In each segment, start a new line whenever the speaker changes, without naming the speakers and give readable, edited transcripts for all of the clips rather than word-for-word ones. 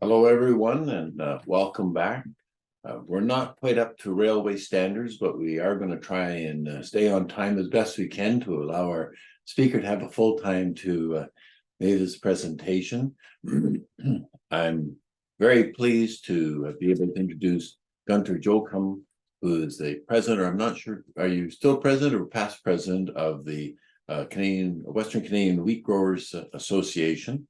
Hello, everyone, and welcome back. We're not quite up to railway standards, but we are going to try and stay on time as best we can to allow our speaker to have a full time to make this presentation. I'm very pleased to be able to introduce Gunter Jochum, who is the president, or I'm not sure, are you still president or past president of the Western Canadian Wheat Growers Association?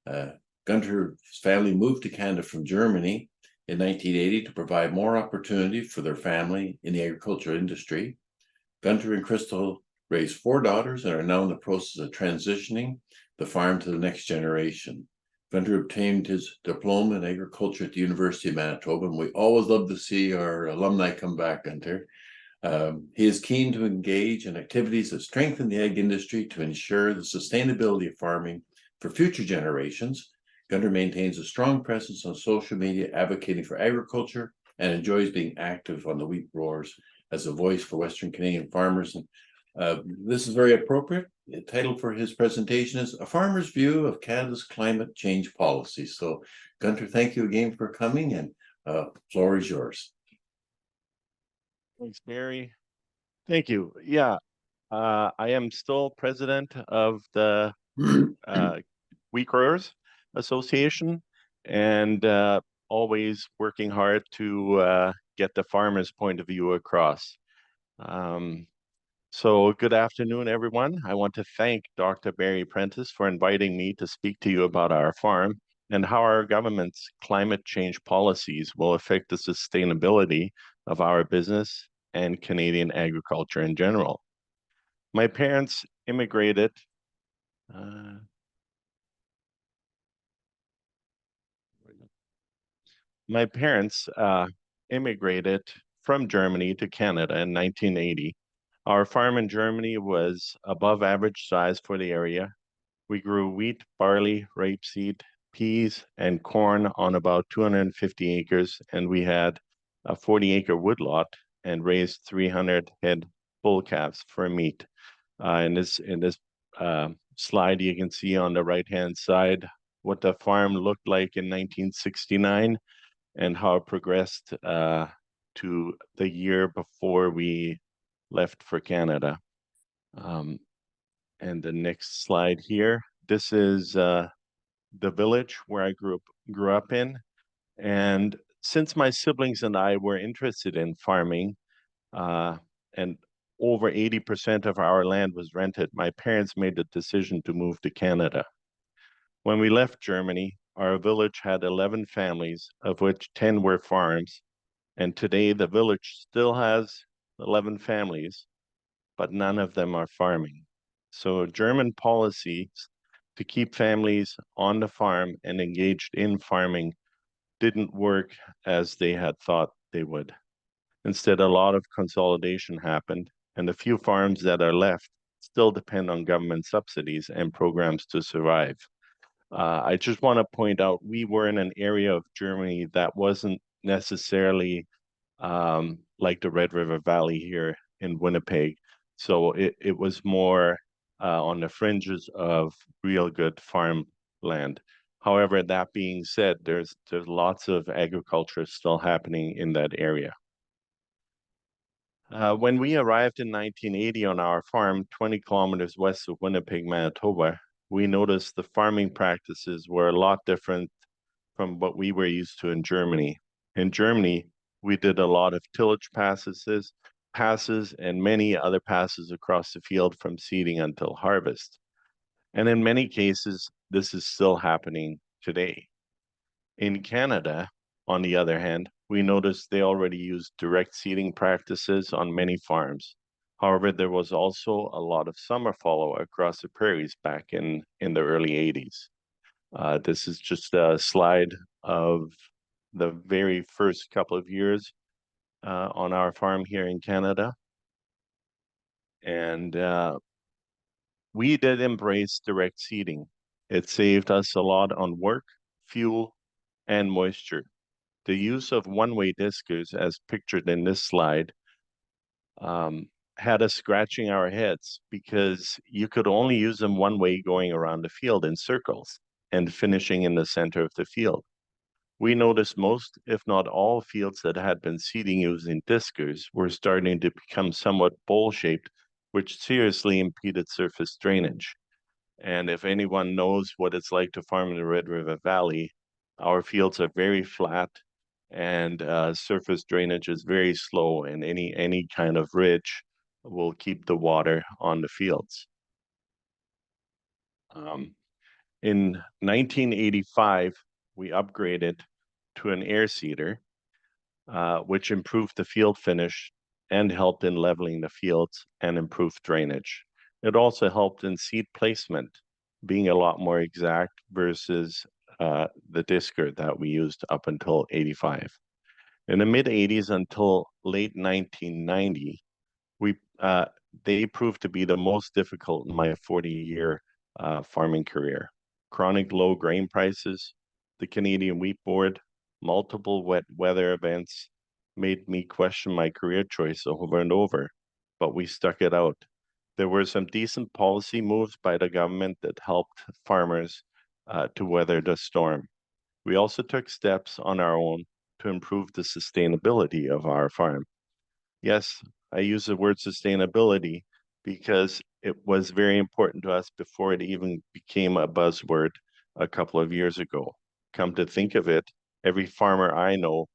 Uh, Gunter's family moved to Canada from Germany in 1980 to provide more opportunity for their family in the agricultural industry. Gunter and Crystal raised four daughters and are now in the process of transitioning the farm to the next generation. Gunter obtained his diploma in agriculture at the University of Manitoba, and we always love to see our alumni come back, Gunter. He is keen to engage in activities that strengthen the ag industry to ensure the sustainability of farming for future generations. Gunter maintains a strong presence on social media advocating for agriculture and enjoys being active on the wheat growers as a voice for Western Canadian farmers. And this is very appropriate. The title for his presentation is A Farmer's View of Canada's Climate Change Policy. So, Gunter, thank you again for coming, and floor is yours.
Thanks, Barry. Thank you. Yeah, I am still president of the Wheat Growers Association, and always working hard to get the farmer's point of view across. So good afternoon, everyone. I want to thank Dr. Barry Prentice for inviting me to speak to you about our farm and how our government's climate change policies will affect the sustainability of our business and Canadian agriculture in general. My parents immigrated my parents immigrated from Germany to Canada in 1980. Our farm in Germany was above average size for the area. We grew wheat, barley, rapeseed, peas, and corn on about 250 acres, and we had a 40-acre woodlot and raised 300 head bull calves for meat. In this slide, you can see on the right-hand side what the farm looked like in 1969 and how it progressed to the year before we left for Canada. And the next slide here, this is the village where I grew up in. And since my siblings and I were interested in farming, and over 80% of our land was rented, my parents made the decision to move to Canada. When we left Germany, our village had 11 families, of which 10 were farms. And today the village still has 11 families, but none of them are farming. So German policies to keep families on the farm and engaged in farming didn't work as they had thought they would. Instead, a lot of consolidation happened, and the few farms that are left still depend on government subsidies and programs to survive. I just want to point out we were in an area of Germany that wasn't necessarily like the Red River Valley here in Winnipeg. So it was more on the fringes of real good farmland. However, that being said, there's lots of agriculture still happening in that area. When we arrived in 1980 on our farm, 20 kilometers west of Winnipeg, Manitoba, we noticed the farming practices were a lot different from what we were used to in Germany. In Germany, we did a lot of tillage passes, and many other passes across the field from seeding until harvest. And in many cases, this is still happening today. In Canada, on the other hand, we noticed they already used direct seeding practices on many farms. However, there was also a lot of summer fallow across the prairies back in the early 80s. This is just a slide of the very first couple of years on our farm here in Canada. And we did embrace direct seeding. It saved us a lot on work, fuel, and moisture. The use of one-way diskers, as pictured in this slide, had us scratching our heads because you could only use them one way going around the field in circles and finishing in the center of the field. We noticed most, if not all, fields that had been seeding using diskers were starting to become somewhat bowl-shaped, which seriously impeded surface drainage. And if anyone knows what it's like to farm in the Red River Valley, our fields are very flat and surface drainage is very slow, and any kind of ridge will keep the water on the fields. In 1985, we upgraded to an air seeder, which improved the field finish and helped in leveling the fields and improved drainage. It also helped in seed placement, being a lot more exact versus the disker that we used up until 85. In the mid 80s until late 1990, we they proved to be the most difficult in my 40-year farming career. Chronic low grain prices, the Canadian Wheat Board, multiple wet weather events made me question my career choice over and over, but we stuck it out. There were some decent policy moves by the government that helped farmers to weather the storm. We also took steps on our own to improve the sustainability of our farm. Yes, I use the word sustainability because it was very important to us before it even became a buzzword a couple of years ago. Come to think of it, every farmer I know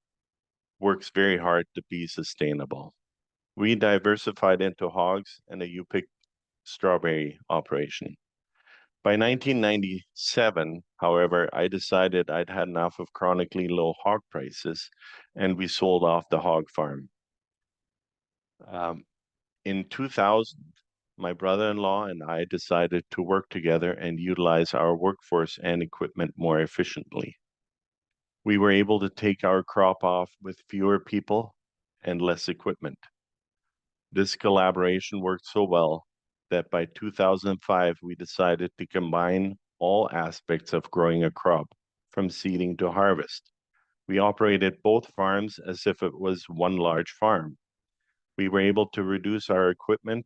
works very hard to be sustainable. We diversified into hogs and a U-pick strawberry operation. By 1997, however, I decided I'd had enough of chronically low hog prices, and we sold off the hog farm. In 2000, my brother-in-law and I decided to work together and utilize our workforce and equipment more efficiently. We were able to take our crop off with fewer people and less equipment. This collaboration worked so well that by 2005, we decided to combine all aspects of growing a crop, from seeding to harvest. We operated both farms as if it was one large farm. We were able to reduce our equipment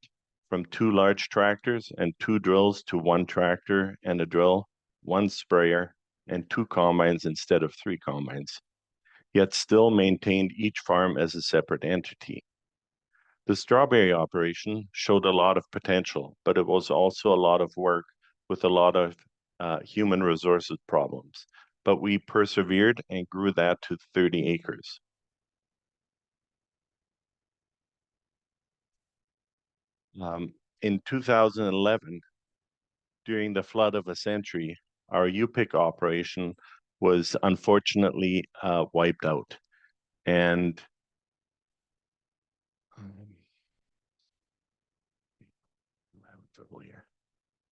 from 2 large tractors and 2 drills to 1 tractor and a drill, 1 sprayer, and 2 combines instead of 3 combines, yet still maintained each farm as a separate entity. The strawberry operation showed a lot of potential, but it was also a lot of work with a lot of human resources problems. But we persevered and grew that to 30 acres. In 2011, during the flood of a century, our U-pick operation was unfortunately wiped out. And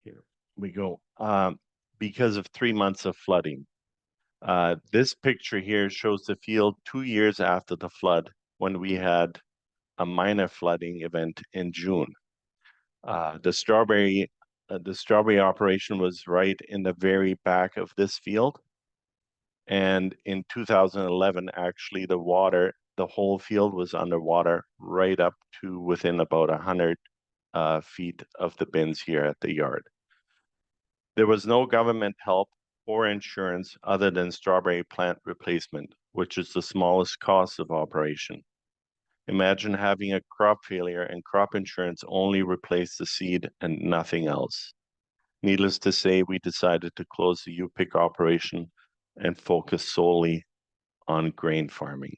here we go. Because of 3 months of flooding. This picture here shows the field 2 years after the flood, when we had a minor flooding event in June. The strawberry operation was right in the very back of this field. And in 2011, actually, the whole field was underwater right up to within about 100 feet of the bins here at the yard. There was no government help or insurance other than strawberry plant replacement, which is the smallest cost of operation. Imagine having a crop failure and crop insurance only replace the seed and nothing else. Needless to say, we decided to close the U-pick operation and focus solely on grain farming.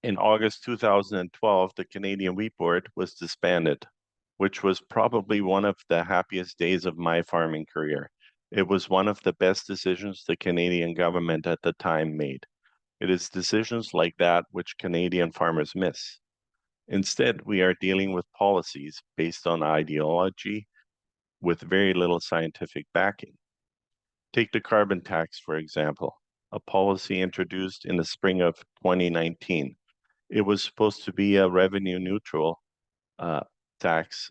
In August 2012, the Canadian Wheat Board was disbanded, which was probably one of the happiest days of my farming career. It was one of the best decisions the Canadian government at the time made. It is decisions like that which Canadian farmers miss. Instead, we are dealing with policies based on ideology with very little scientific backing. Take the carbon tax, for example, a policy introduced in the spring of 2019. It was supposed to be a revenue neutral tax,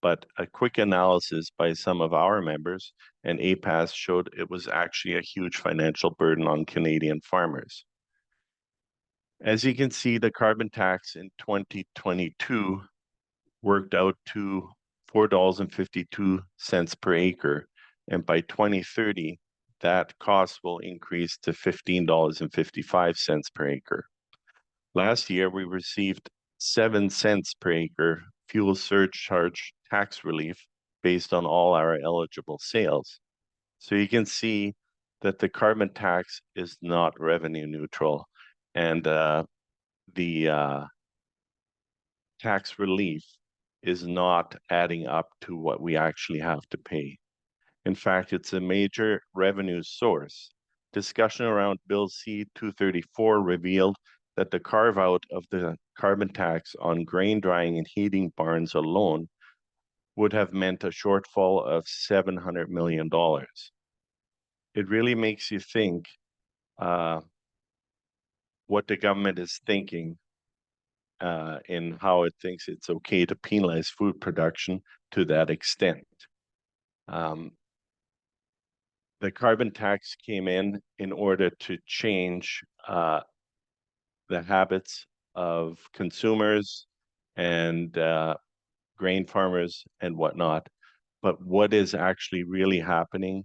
but a quick analysis by some of our members and APAS showed it was actually a huge financial burden on Canadian farmers. As you can see, the carbon tax in 2022 worked out to $4.52 per acre, and by 2030, that cost will increase to $15.55 per acre. Last year, we received 7 cents per acre fuel surcharge tax relief based on all our eligible sales. So you can see that the carbon tax is not revenue neutral, and the tax relief is not adding up to what we actually have to pay. In fact, it's a major revenue source. Discussion around Bill C-234 revealed that the carve out of the carbon tax on grain drying and heating barns alone would have meant a shortfall of $700 million. It really makes you think what the government is thinking in how it thinks it's okay to penalize food production to that extent. The carbon tax came in order to change the habits of consumers and grain farmers and whatnot. But what is actually really happening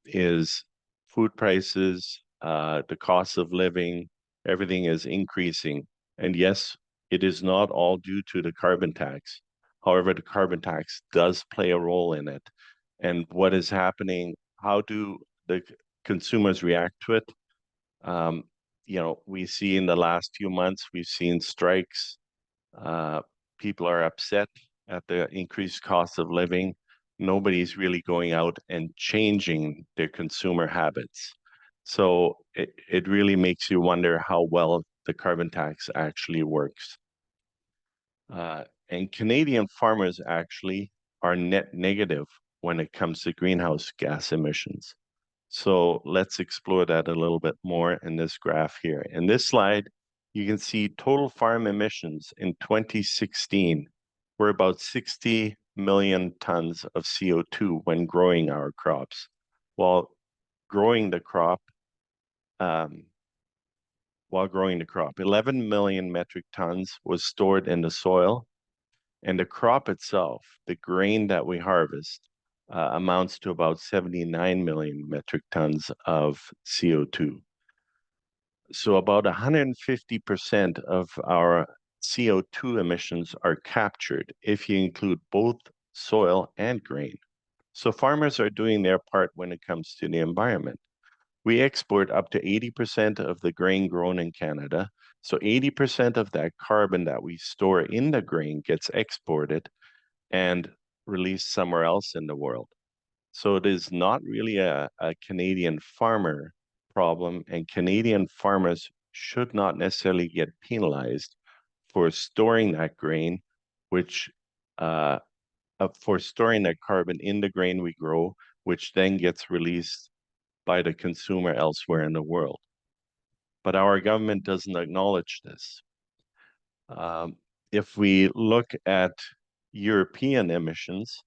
is food prices, the cost of living, everything is increasing. And yes, it is not all due to the carbon tax. However, the carbon tax does play a role in it. And what is happening, how do the consumers react to it? We see in the last few months, we've seen strikes. People are upset at the increased cost of living. Nobody's really going out and changing their consumer habits. So it really makes you wonder how well the carbon tax actually works. And Canadian farmers actually are net negative when it comes to greenhouse gas emissions. So let's explore that a little bit more in this graph here. In this slide, you can see total farm emissions in 2016 were about 60 million tons of CO2 when growing our crops. While growing the crop, 11 million metric tons was stored in the soil, and the crop itself, the grain that we harvest, amounts to about 79 million metric tons of CO2. So about 150% of our CO2 emissions are captured if you include both soil and grain. So farmers are doing their part when it comes to the environment. We export up to 80% of the grain grown in Canada. So 80% of that carbon that we store in the grain gets exported and released somewhere else in the world. So it is not really a Canadian farmer problem, and Canadian farmers should not necessarily get penalized for storing that grain, which for storing that carbon in the grain we grow, which then gets released by the consumer elsewhere in the world. But our government doesn't acknowledge this. If we look at European emissions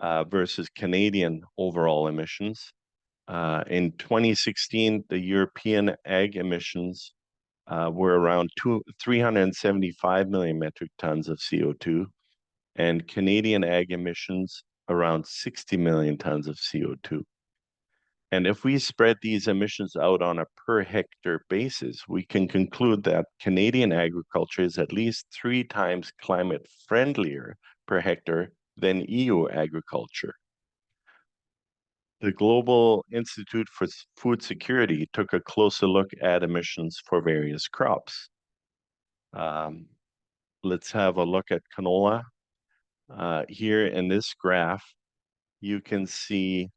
versus Canadian overall emissions, in 2016, the European ag emissions were around 375 million metric tons of CO2, and Canadian ag emissions around 60 million tons of CO2. And if we spread these emissions out on a per hectare basis, we can conclude that Canadian agriculture is at least 3 times climate friendlier per hectare than EU agriculture. The Global Institute for Food Security took a closer look at emissions for various crops. Let's have a look at canola. Here in this graph, you can see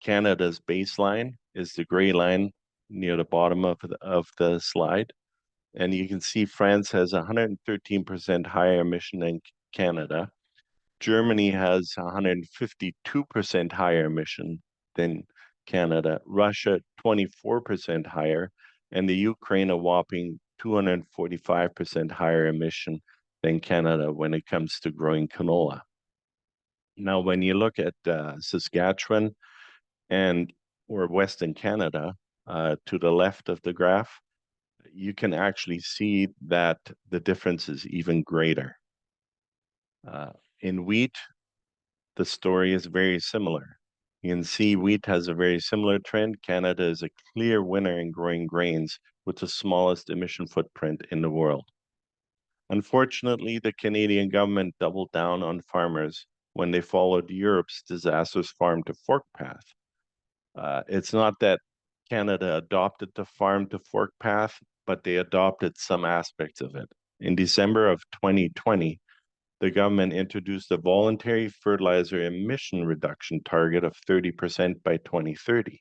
Canada's baseline is the gray line near the bottom of the slide. And you can see France has 113% higher emission than Canada. Germany has 152% higher emission than Canada. Russia, 24% higher. And the Ukraine, a whopping 245% higher emission than Canada when it comes to growing canola. Now, when you look at Saskatchewan or Western Canada, to the left of the graph, you can actually see that the difference is even greater. In wheat, the story is very similar. You can see wheat has a very similar trend. Canada is a clear winner in growing grains with the smallest emission footprint in the world. Unfortunately, the Canadian government doubled down on farmers when they followed Europe's disastrous farm to fork path. It's not that Canada adopted the farm to fork path, but they adopted some aspects of it. In December of 2020, the government introduced a voluntary fertilizer emission reduction target of 30% by 2030.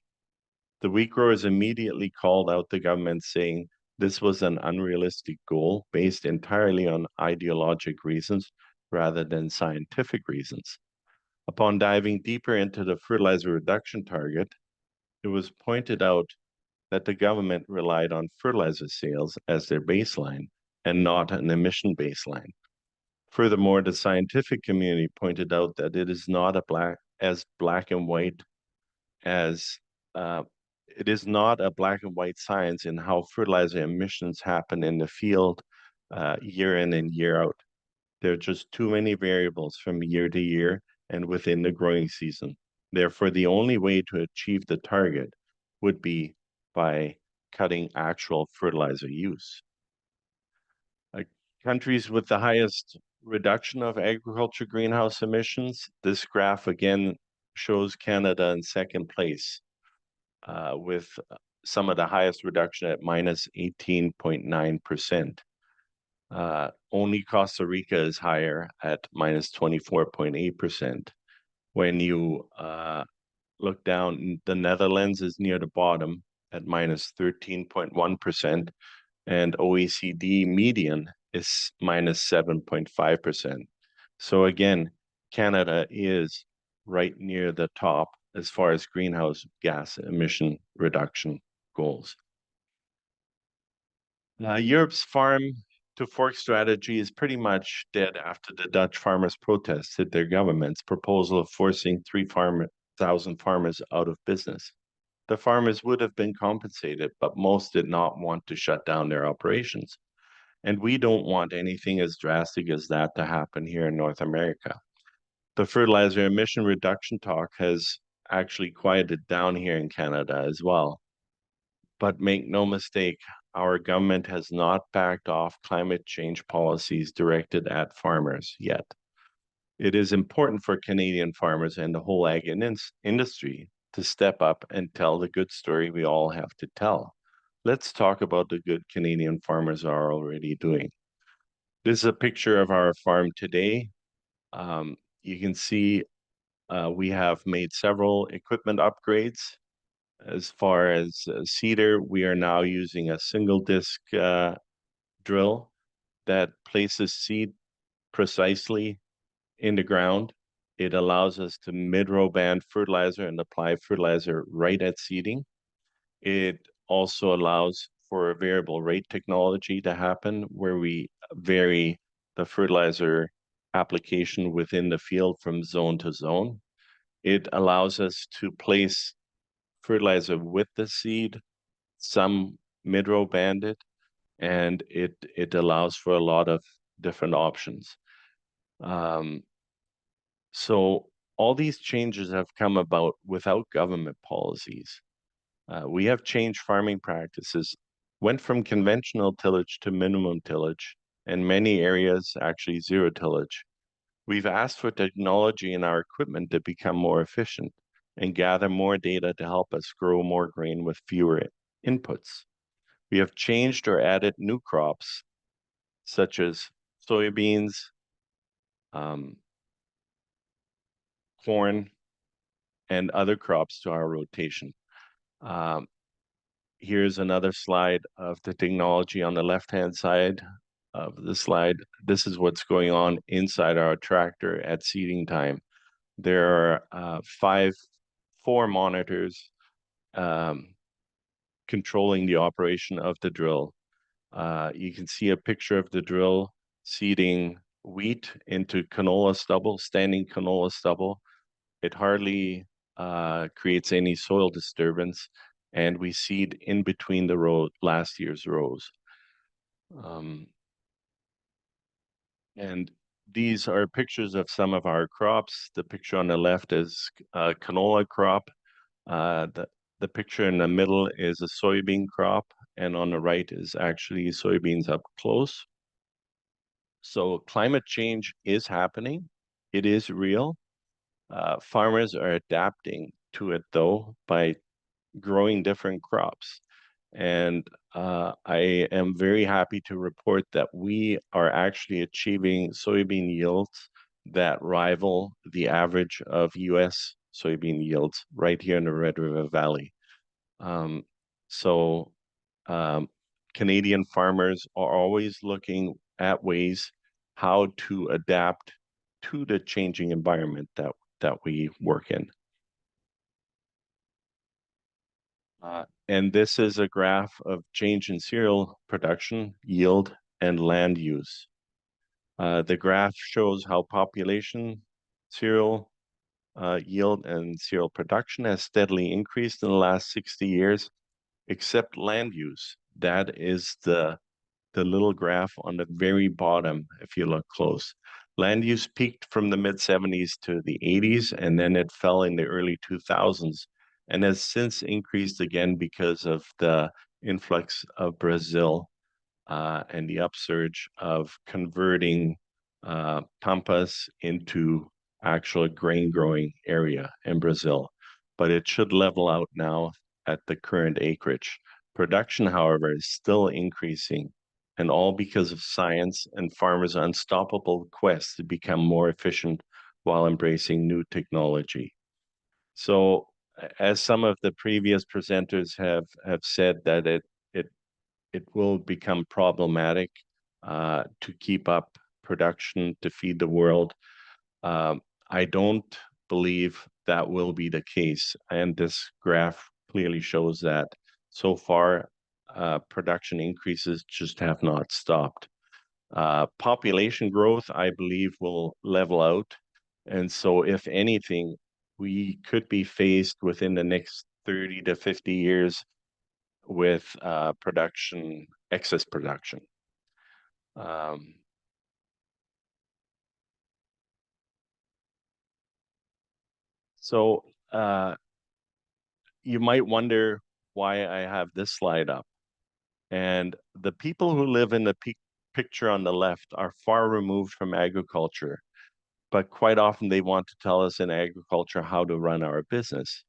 The wheat growers immediately called out the government, saying this was an unrealistic goal based entirely on ideologic reasons rather than scientific reasons. Upon diving deeper into the fertilizer reduction target, it was pointed out that the government relied on fertilizer sales as their baseline and not an emission baseline. Furthermore, the scientific community pointed out that it is not as black and white as uh, it is not a black and white science in how fertilizer emissions happen in the field year in and year out. There are just too many variables from year to year and within the growing season. Therefore, the only way to achieve the target would be by cutting actual fertilizer use. Countries with the highest reduction of agriculture greenhouse emissions, this graph again shows Canada in second place with some of the highest reduction at minus 18.9%. Only Costa Rica is higher at minus 24.8%. When you look down, the Netherlands is near the bottom at minus 13.1%, and OECD median is minus 7.5%. So again, Canada is right near the top as far as greenhouse gas emission reduction goals. Europe's farm to fork strategy is pretty much dead after the Dutch farmers protested their government's proposal of forcing 3,000 farmers out of business. The farmers would have been compensated, but most did not want to shut down their operations. And we don't want anything as drastic as that to happen here in North America. The fertilizer emission reduction talk has actually quieted down here in Canada as well. But make no mistake, our government has not backed off climate change policies directed at farmers yet. It is important for Canadian farmers and the whole ag industry to step up and tell the good story we all have to tell. Let's talk about the good Canadian farmers are already doing. This is a picture of our farm today. You can see we have made several equipment upgrades. As far as seeder, we are now using a single disc drill that places seed precisely in the ground. It allows us to mid-row band fertilizer and apply fertilizer right at seeding. It also allows for a variable rate technology to happen where we vary the fertilizer application within the field from zone to zone. It allows us to place fertilizer with the seed, some mid-row banded, and it allows for a lot of different options. So all these changes have come about without government policies. We have changed farming practices, went from conventional tillage to minimum tillage, and many areas actually zero tillage. We've asked for technology in our equipment to become more efficient and gather more data to help us grow more grain with fewer inputs. We have changed or added new crops, such as soybeans, corn, and other crops to our rotation. Here's another slide of the technology on the left-hand side of the slide. This is what's going on inside our tractor at seeding time. There are four monitors controlling the operation of the drill. You can see a picture of the drill seeding wheat into canola stubble, standing canola stubble. It hardly creates any soil disturbance, and we seed in between the last year's rows. And these are pictures of some of our crops. The picture on the left is a canola crop. The picture in the middle is a soybean crop, and on the right is actually soybeans up close. So climate change is happening. It is real. Farmers are adapting to it, though, by growing different crops. And I am very happy to report that we are actually achieving soybean yields that rival the average of US soybean yields right here in the Red River Valley. Um, so um, Canadian farmers are always looking at ways how to adapt to the changing environment that we work in. And this is a graph of change in cereal production, yield, and land use. The graph shows how population, cereal yield, and cereal production has steadily increased in the last 60 years, except land use. That is the little graph on the very bottom, if you look close. Land use peaked from the mid 70s to the 80s, and then it fell in the early 2000s and has since increased again because of the influx of Brazil and the upsurge of converting pampas into actual grain growing area in Brazil. But it should level out now at the current acreage. Production, however, is still increasing, and all because of science and farmers' unstoppable quest to become more efficient while embracing new technology. So, as some of the previous presenters have said, that it it will become problematic to keep up production to feed the world. I don't believe that will be the case, and this graph clearly shows that so far production increases just have not stopped. Population growth, I believe, will level out, and so if anything, we could be faced within the next 30 to 50 years with excess production. Um, so you might wonder why I have this slide up. And the people who live in the picture on the left are far removed from agriculture, but quite often they want to tell us in agriculture how to run our business.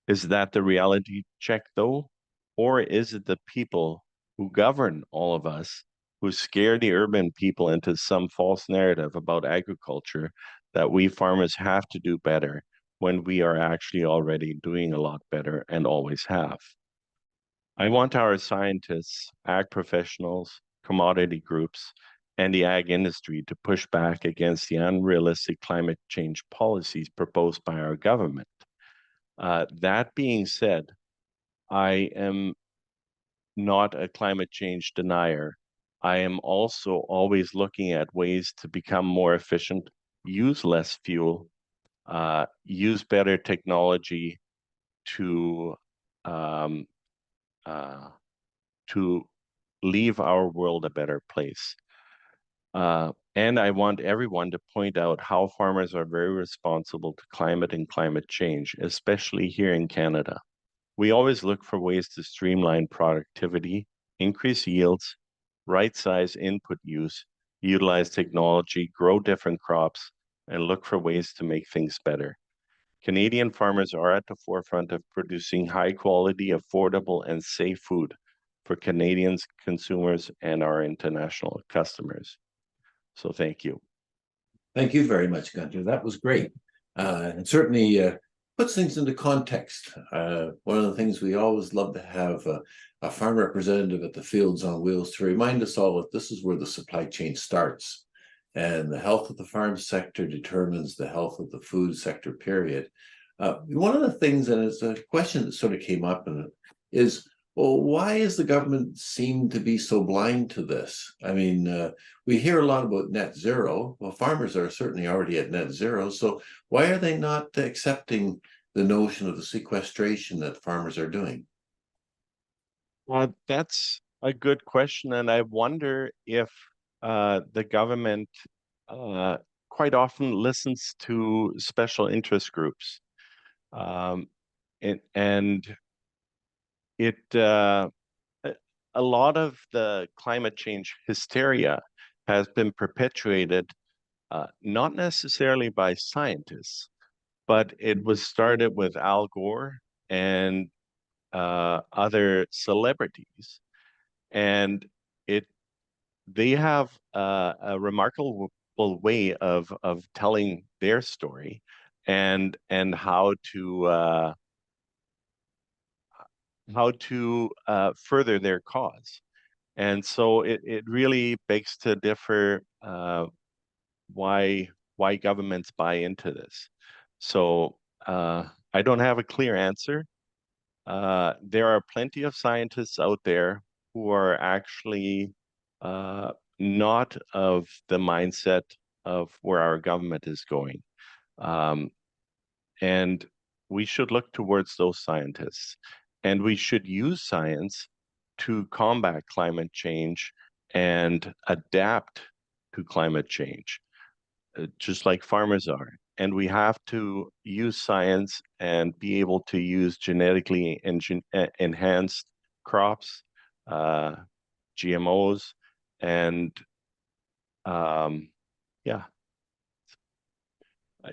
Is that the reality check, though? Or is it the people who govern all of us who scare the urban people into some false narrative about agriculture that we farmers have to do better when we are actually already doing a lot better and always have? I want our scientists, ag professionals, commodity groups, and the ag industry to push back against the unrealistic climate change policies proposed by our government. That being said, I am not a climate change denier. I am also always looking at ways to become more efficient, use less fuel, use better technology to um, uh, to leave our world a better place. And I want everyone to point out how farmers are very responsible to climate and climate change, especially here in Canada. We always look for ways to streamline productivity, increase yields, right size input use, utilize technology, grow different crops, and look for ways to make things better. Canadian farmers are at the forefront of producing high quality, affordable, and safe food for Canadians, consumers, and our international customers. So thank you.
Thank you very much, Gunter. That was great. And certainly puts things into context. One of the things we always love to have a farm representative at the Fields on Wheels to remind us all that this is where the supply chain starts. And the health of the farm sector determines the health of the food sector, period. One of the things, and it's a question that sort of came up, and is, well, why is the government seem to be so blind to this? I mean, we hear a lot about net zero. Well, farmers are certainly already at net zero. So why are they not accepting the notion of the sequestration that farmers are doing?
Well, that's a good question, and I wonder if the government quite often listens to special interest groups. Um, and it a a lot of the climate change hysteria has been perpetuated not necessarily by scientists, but it was started with Al Gore and other celebrities, and it they have a remarkable way of telling their story and how to further their cause. And so it really begs to differ why why governments buy into this. So I don't have a clear answer. There are plenty of scientists out there who are actually uh, not of the mindset of where our government is going. Um, and we should look towards those scientists. And we should use science to combat climate change and adapt to climate change, just like farmers are. And we have to use science and be able to use genetically enhanced crops, uh, GMOs, and um, yeah. I,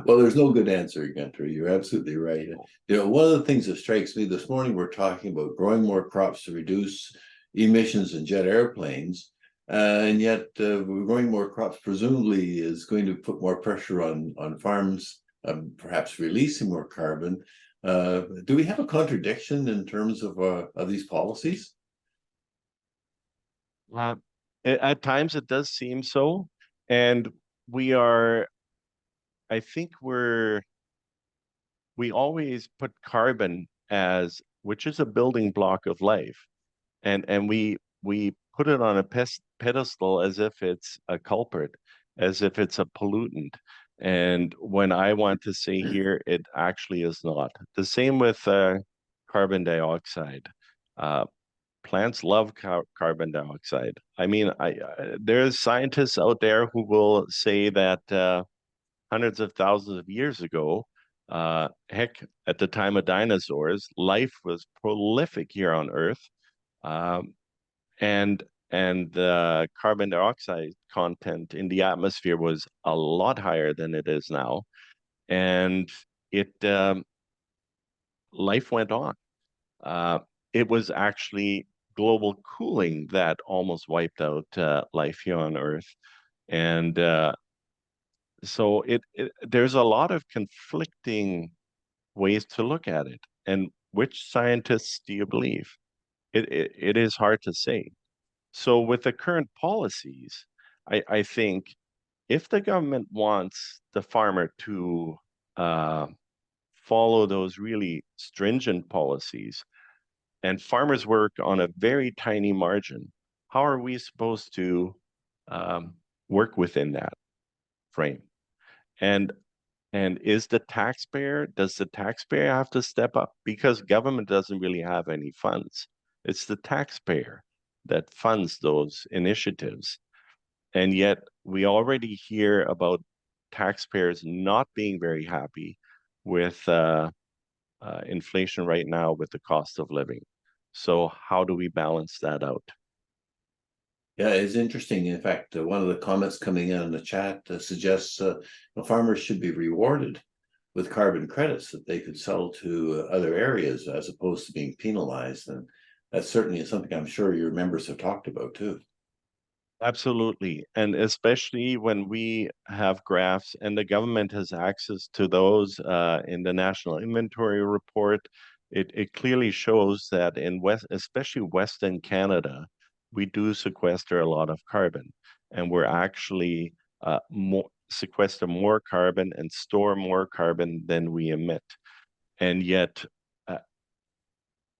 Well, there's no good answer, Gunter. You're absolutely right. You know, one of the things that strikes me this morning, we're talking about growing more crops to reduce emissions in jet airplanes, and yet we're growing more crops presumably is going to put more pressure on farms, perhaps releasing more carbon. Do we have a contradiction in terms of these policies?
uh, at times it does seem so, and we are. I think we always put carbon as, which is a building block of life, and we put it on a pedestal as if it's a culprit, as if it's a pollutant. And when I want to say here, it actually is not. The same with carbon dioxide. Uh, Plants love carbon dioxide. I mean, there's scientists out there who will say that hundreds of thousands of years ago, heck, at the time of dinosaurs, life was prolific here on Earth. Um, and the carbon dioxide content in the atmosphere was a lot higher than it is now, and it life went on. Uh, it was actually global cooling that almost wiped out life here on Earth, and so there's a lot of conflicting ways to look at it. And which scientists do you believe? It is hard to say. So with the current policies, I think if the government wants the farmer to uh, follow those really stringent policies, and farmers work on a very tiny margin, how are we supposed to um, work within that frame? And is does the taxpayer have to step up? Because government doesn't really have any funds. It's the taxpayer that funds those initiatives. And yet we already hear about taxpayers not being very happy with inflation right now with the cost of living. So how do we balance that out?
Yeah, it's interesting. In fact, one of the comments coming in the chat suggests farmers should be rewarded with carbon credits that they could sell to other areas as opposed to being penalized. And that certainly is something I'm sure your members have talked about too.
Absolutely. And especially when we have graphs and the government has access to those in the National Inventory Report, it clearly shows that in especially Western Canada, we do sequester a lot of carbon. And we're actually sequester more carbon and store more carbon than we emit. And yet, uh,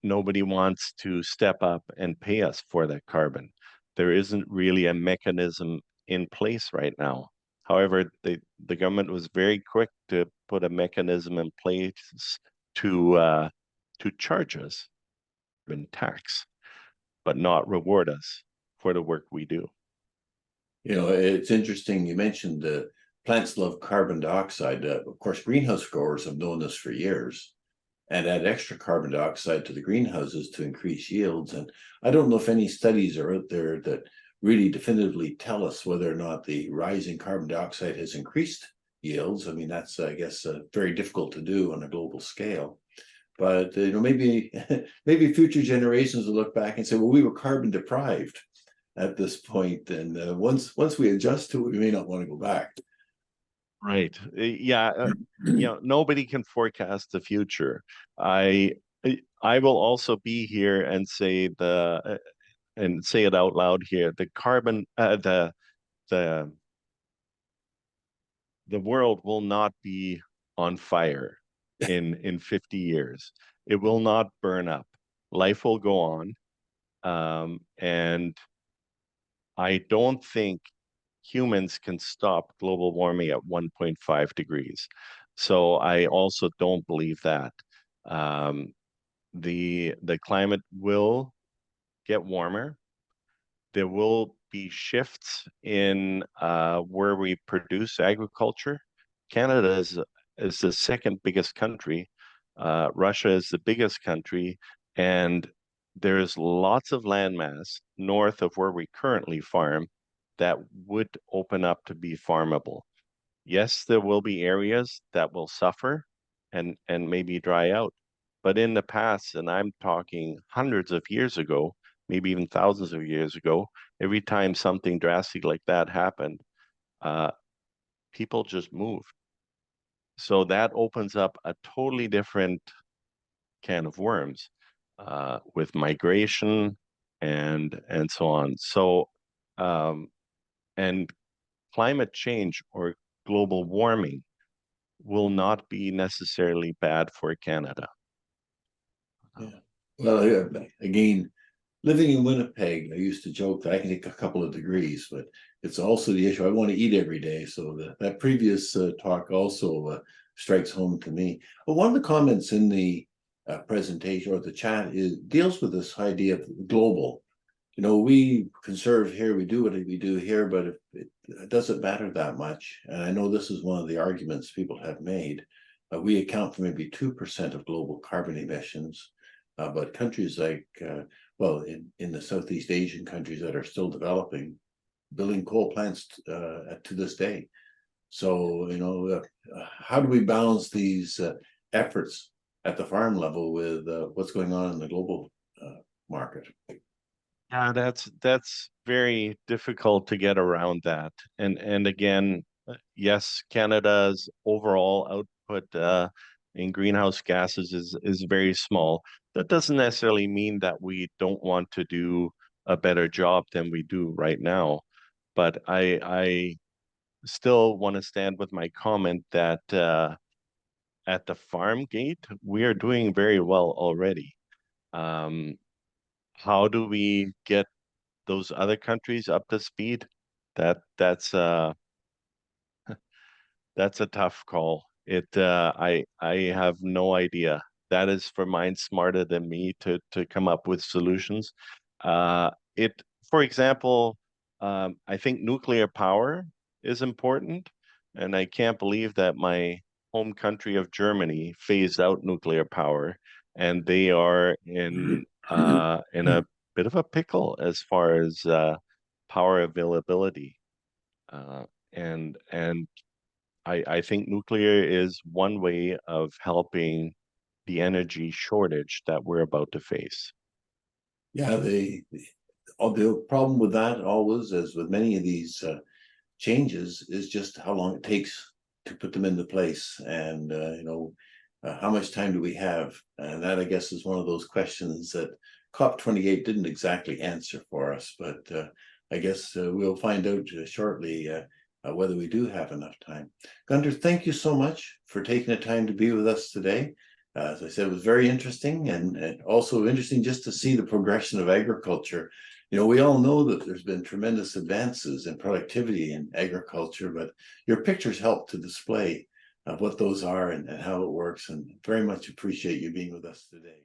nobody wants to step up and pay us for that carbon. There isn't really a mechanism in place right now. However, the government was very quick to put a mechanism in place to charge us in tax, but not reward us for the work we do.
You know, it's interesting. You mentioned plants love carbon dioxide. Of course, greenhouse growers have known this for years and add extra carbon dioxide to the greenhouses to increase yields. And I don't know if any studies are out there that really definitively tell us whether or not the rising carbon dioxide has increased yields. I mean, that's, I guess, very difficult to do on a global scale. But you know, maybe maybe future generations will look back and say, well, we were carbon deprived at this point, and once we adjust to it, we may not want to go back.
Right. Yeah. Nobody can forecast the future. I I will also be here and say it out loud here. The the world will not be on fire in 50 years. It will not burn up. Life will go on. And I don't think humans can stop global warming at 1.5 degrees. So I also don't believe that. Um, the climate will get warmer. There will be shifts in where we produce agriculture. Canada is the second biggest country. Russia is the biggest country, and there's lots of landmass north of where we currently farm that would open up to be farmable. Yes, there will be areas that will suffer and maybe dry out. But in the past, and I'm talking hundreds of years ago, maybe even thousands of years ago, every time something drastic like that happened, uh, people just moved. So that opens up a totally different can of worms with migration and so on. So and climate change or global warming will not be necessarily bad for Canada.
Yeah. Well, yeah, again, living in Winnipeg, I used to joke that I can take a couple of degrees, but it's also the issue. I want to eat every day. So that previous talk also strikes home to me. But one of the comments in the presentation or the chat deals with this idea of global. You know, we conserve here, we do what we do here, but it doesn't matter that much. And I know this is one of the arguments people have made. We account for maybe 2% of global carbon emissions, but countries like, well, in the Southeast Asian countries that are still developing, building coal plants to this day. So, you know, how do we balance these efforts at the farm level with what's going on in the global market?
Yeah, that's very difficult to get around that. And again, yes, Canada's overall output in greenhouse gases is very small. That doesn't necessarily mean that we don't want to do a better job than we do right now. But I still want to stand with my comment that at the farm gate, we are doing very well already. Um, how do we get those other countries up to speed? That's that's a tough call. I have no idea. That is for minds smarter than me to come up with solutions. It, for example, I think nuclear power is important, and I can't believe that my home country of Germany phased out nuclear power, and they are in a bit of a pickle as far as power availability. Uh, and I think nuclear is one way of helping the energy shortage that we're about to face.
Yeah, the problem with that always, as with many of these changes, is just how long it takes to put them into place, and you know, how much time do we have? And that, I guess, is one of those questions that COP28 didn't exactly answer for us, but I guess we'll find out shortly whether we do have enough time. Gunter, thank you so much for taking the time to be with us today. As I said, it was very interesting and also interesting just to see the progression of agriculture. You know, we all know that there's been tremendous advances in productivity in agriculture, but your pictures help to display what those are and how it works. And very much appreciate you being with us today.